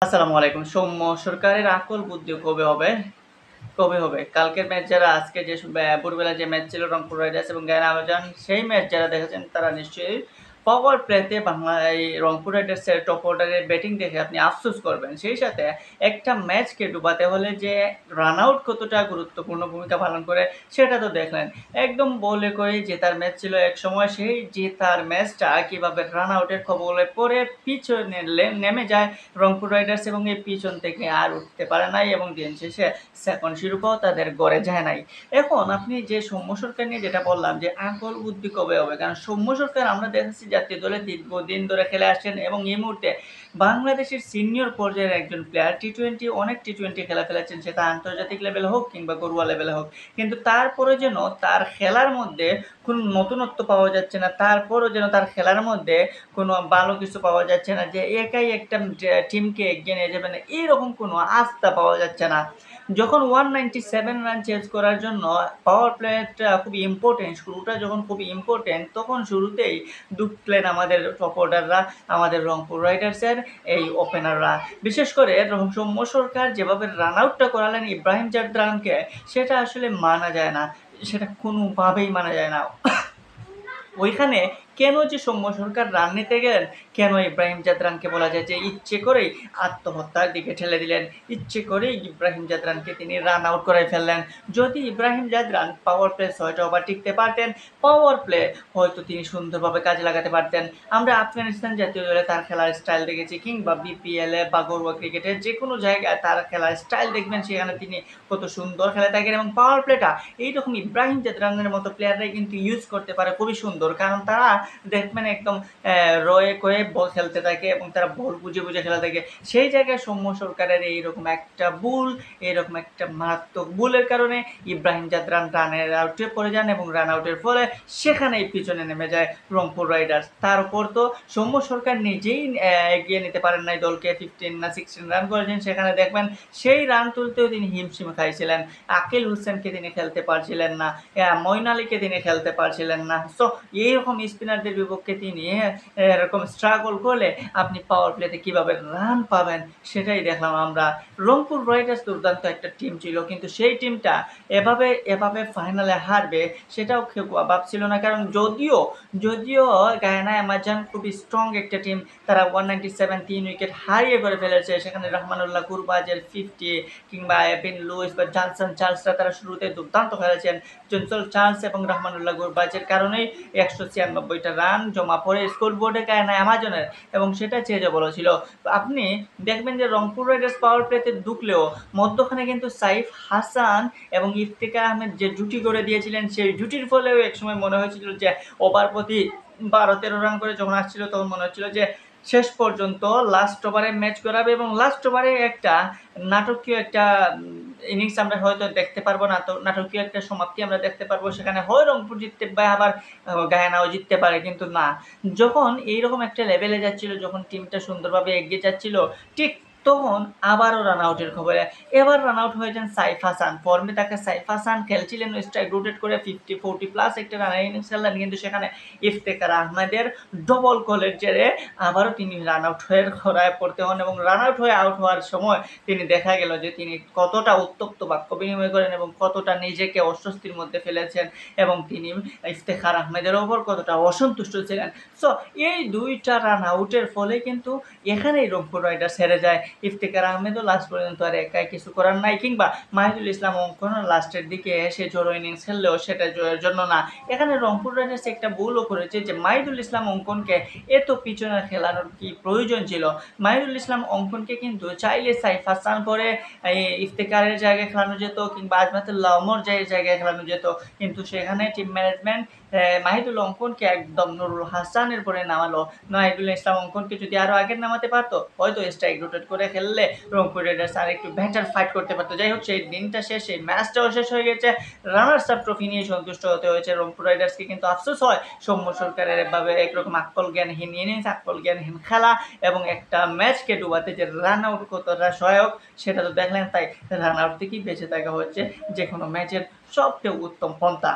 আসসালামু আলাইকুম। সৌম্য সরকারের আকল বুদ্ধি কবে হবে? কালকের ম্যাচ যারা আজকে যে ভোরবেলা যে ম্যাচ ছিল রংপুর রাইডার্স এবং গায়না আবাজান সেই ম্যাচ যারা দেখেছেন তারা নিশ্চয়ই পাওয়ার প্লেতে এই রংপুর রাইডার্সের টপ অর্ডারের ব্যাটিং দেখে আপনি আফসোস করবেন। সেই সাথে একটা ম্যাচকে ডুবাতে হলে যে রান আউট কতটা গুরুত্বপূর্ণ ভূমিকা পালন করে সেটা তো দেখলেন। একদম বলে কয়ে জেতার ম্যাচ ছিল একসময়, সেই জেতার ম্যাচটা কিভাবে রান আউটের কবলে পড়ে পিছনে নেমে যায় রংপুর রাইডার্স এবং এই পিছন থেকে আর উঠতে পারে নাই এবং দিন শেষে সেকেন্ড শিরোপাও তাদের গড়ে যায় নাই। এখন আপনি যে সৌম্য সরকার নিয়ে যেটা বললাম যে আকল বুদ্ধি কবে হবে, কারণ সৌম্য সরকার আমরা দেখেছি জাতীয় দলে দীর্ঘদিন ধরে খেলে আসছেন এবং এই মুহূর্তে বাংলাদেশের সিনিয়র পর্যায়ের একজন প্লেয়ার। অনেক টি-20 খেলা ফেলেছেন, সেটা আন্তর্জাতিক লেভেলে হোক কিংবা ঘরোয়া লেভেলে হোক, কিন্তু তারপরে যেন তার খেলার মধ্যে কোনো নতুনত্ব পাওয়া যাচ্ছে না, তারপরও যেন তার খেলার মধ্যে কোনো ভালো কিছু পাওয়া যাচ্ছে না, যে একাই একটা টিমকে এগিয়ে নিয়ে যাবে না, এইরকম কোনো আস্থা পাওয়া যাচ্ছে না। যখন 197 রান চেজ করার জন্য পাওয়ার প্লেটা খুবই ইম্পর্টেন্ট, শুরুটা যখন খুবই ইম্পর্টেন্ট, তখন শুরুতেই ঢুকলেন আমাদের টপ অর্ডাররা, আমাদের রংপুর রাইডার্সের এই ওপেনাররা। বিশেষ করে সৌম্য সরকার যেভাবে রান আউটটা করালেন ইব্রাহিম জাদরানকে, সেটা আসলে মানা যায় না, সেটা কোনোভাবেই মানা যায় না। ওইখানে কেন যে সৌম্য সরকার রান নিতে গেলেন, কেন ইব্রাহিম জাদরানকে বলা যায় যে ইচ্ছে করেই আত্মহত্যার দিকে ঠেলে দিলেন, ইচ্ছে করেই ইব্রাহিম জাদরানকে তিনি রান আউট করাই ফেললেন। যদি ইব্রাহিম জাদরান পাওয়ার প্লে 6টা ওভার টিকতে পারতেন, পাওয়ার প্লে হয়তো তিনি সুন্দরভাবে কাজে লাগাতে পারতেন। আমরা আফগানিস্তান জাতীয় দলে তার খেলার স্টাইল দেখেছি, কিংবা বিপিএলে বা ঘরোয়া ক্রিকেটে যে কোনো জায়গায় তার খেলার স্টাইল দেখবেন, সেখানে তিনি কত সুন্দর খেলে থাকেন এবং পাওয়ার প্লেটা এইরকম ইব্রাহিম জাদরানের মতো প্লেয়াররাই কিন্তু ইউজ করতে পারে খুবই সুন্দর, কারণ তারা দেখবেন একদম রয়ে কয়ে বল খেলতে থাকে এবং তারা বল বুঝে বুঝে খেলা থাকে। সেই জায়গায় সৌম্য সরকারের এইরকম একটা ভুল, এইরকম একটা মারাত্মক ভুলের কারণে ইব্রাহিম জাদরান রানের আউটে পড়ে যান এবং রান আউটের ফলে সেখানেই পিছনে নেমে যায় রংপুর রাইডার্স। তার উপর তো সৌম্য সরকার নিজেই এগিয়ে নিতে পারেন নাই দলকে, 15 না 16 রান করেছেন, সেখানে দেখবেন সেই রান তুলতেও তিনি হিমশিম খাইছিলেন। আকিল হোসেনকে তিনি খেলতে পারছিলেন না, মঈন আলীকে তিনি খেলতে পারছিলেন না। সো এইরকম স্পিনারদের বিপক্ষে তিনি এরকম স্ট্রাগল করলে আপনি পাওয়ার প্লেতে কীভাবে রান পাবেন সেটাই দেখলাম আমরা। রংপুর রাইডার্স দুর্দান্ত একটা টিম ছিল, কিন্তু সেই টিমটা এভাবে ফাইনালে হারবে সেটাও কেউ ভাবছিল না, কারণ যদিও গায়ানা অ্যামাজন খুবই স্ট্রং একটা টিম, তারা 197 3 উইকেট হারিয়ে করে ফেলেছে, সেখানে রহমানুল্লাহ গুরবাজের 50 কিংবা এভিন লুইস বা জনসন চার্লসরা তারা শুরুতে দুর্দান্ত খেলেছেন। জনসন চার্লস এবং রহমানুল্লাহ গুরবাজের কারণেই 196টা রান জমা পড়ে স্কোর বোর্ডে গায়ানা অ্যামাজনের, এবং সেটা চেয়ে বলেছিল। আপনি দেখবেন যে রংপুর রাইডার্স পাওয়ার প্লেতে ঢুকলেও মধ্যখানে কিন্তু সাইফ হাসান এবং ইফতেখার আহমেদ যে জুটি করে দিয়েছিলেন, সেই জুটির ফলেও একসময় মনে হয়েছিল যে ওভার প্রতি 12-13 রান করে যখন আসছিল, তখন মনে হচ্ছিল যে শেষ পর্যন্ত লাস্ট ওভারে ম্যাচ করাবে এবং লাস্ট ওভারে একটা নাটকীয় একটা ইনিংস আমরা হয়তো দেখতে পারবো না, তো নাটকীয় একটা সমাপ্তি আমরা দেখতে পারবো, সেখানে হয় রংপুর জিততে পারে, আবার গায়ানাও জিততে পারে, কিন্তু না, যখন এইরকম একটা লেভেলে যাচ্ছিল, যখন টিমটা সুন্দরভাবে এগিয়ে যাচ্ছিল, ঠিক তখন আবারও রান আউটের খবরে এবার রান আউট হয়েছেন সাইফ হাসান। ফর্মে তাকে সাইফ হাসান খেলছিলেন স্ট্রাইক রোটেট করে 50-40 প্লাস একটা রানের ইনিংস খেললেন, কিন্তু সেখানে ইফতেখার আহমেদের ডবল কলের জেরে আবারও তিনি রান আউট হয়ে খরায় পড়তে হন এবং রান আউট হয়ে আউট হওয়ার সময় তিনি দেখা গেল যে তিনি কতটা উত্তপ্ত বাক্য বিনিময় করেন এবং কতটা নিজেকে অস্বস্তির মধ্যে ফেলেছেন, এবং তিনি ইফতেখার আহমেদের ওপর কতটা অসন্তুষ্ট ছিলেন। সো এই দুইটা রান আউটের ফলে কিন্তু এখানেই রংপুর রাইডার্স হেরে যায়। ইফতেখার আহমেদও লাস্ট পর্যন্ত আর একাই কিছু করার নাই, কিংবা মাহিদুল ইসলাম অঙ্কনও লাস্টের দিকে এসে জোড়ো ইনিংস খেললেও সেটা জয়ের জন্য না। এখানে রংপুর রাইডার্স একটা ভুলও করেছে যে মাহিদুল ইসলাম অঙ্কনকে এত পিছনে খেলানোর কি প্রয়োজন ছিল। মাহিদুল ইসলাম অঙ্কনকে কিন্তু চাইলে সাইফ হাসান পরে ইফতেখারের জায়গায় খেলানো যেত, কিংবা আজমাতুল্লাহ ওমর জায়গায় খেলানো যেত, কিন্তু সেখানে টিম ম্যানেজমেন্ট মাহিদুল অঙ্কনকে একদম নুরুল হাসানের পরে নামালো। মাহিদুল ইসলাম অঙ্কনকে যদি আরও আগে নামাতে পারতো, হয়তো স্ট্রাইক রোটেট করে খেললে রংপুর রাইডার্স আর একটু বেটার ফাইট করতে পারতো। যাই হোক, সেই দিনটা শেষ, সেই ম্যাচটাও শেষ হয়ে গেছে, রানার্স আপ ট্রফি নিয়ে সন্তুষ্ট হতে হয়েছে রংপুর রাইডার্সকে, কিন্তু আফসোস হয় সৌম্য সরকারের এভাবে একরকম আকল জ্ঞানহীন ইনিংস, আকল জ্ঞানহীন খেলা এবং একটা ম্যাচকে ডুবাতে যে রান আউট কতটা সহায়ক সেটা তো দেখলেন। তাই রান আউট থেকেই বেঁচে থাকা হচ্ছে যে কোনো ম্যাচের সবচেয়ে উত্তম পন্থা।